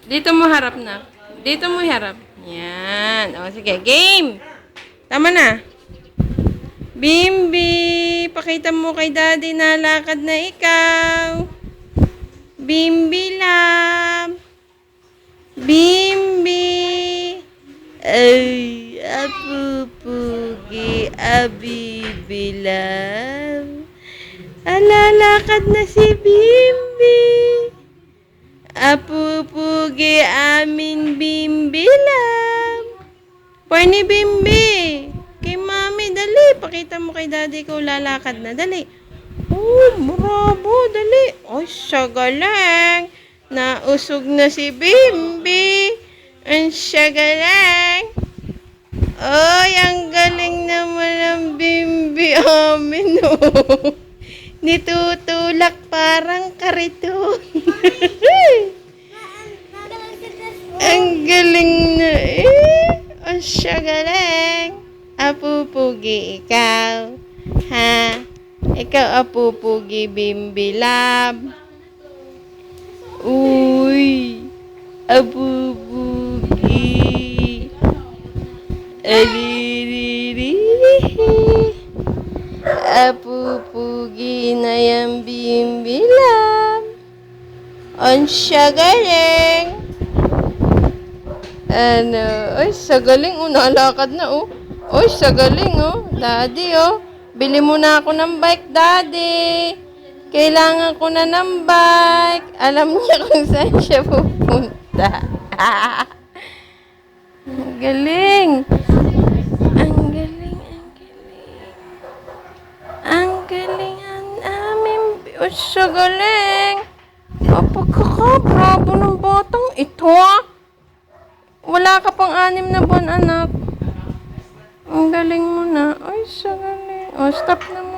Dito mo harap na. Dito mo harap. Yan. O, sige. Game! Tama na. Bimbi! Pakita mo kay daddy na lakad na ikaw. Bimbi love. Bimbi! Ay, apupugi, abibilaw. Alalakad na si Bimbi. Apupugi amin bimbilaw. Pwede Bimbi. Kay mami, dali. Pakita mo kay daddy ko lalakad na. Dali. Oh, bravo. Dali. Ay, siya galing. Nausog na si Bimbi. Ang siya galing. Ay, ang galing naman ng Bimbi amin, oh. Nitutulak parang kariton. Ang galing na eh. Ang siya galing. Apupugi ikaw. Ha? Ikaw apupugi Bimbi love. Uy. Apupugi. Aliriri. Apupugi na yung Bimbi love. Ang siya galing. Ano? Ay, sa galing. Oh, nalakad na, oh. Ay, sa galing, oh. Daddy, oh. Bili mo na ako ng bike, daddy. Kailangan ko na ng bike. Alam niya kung saan siya pupunta. Ang galing. Ang galing, ang galing. Ang galing ang aming... Ay, sa galing. Bravo ng batang ito, ah. Wala ka pang 6 na buwan, anak. Ang galing mo na. Ay, sa galing. O, stop naman.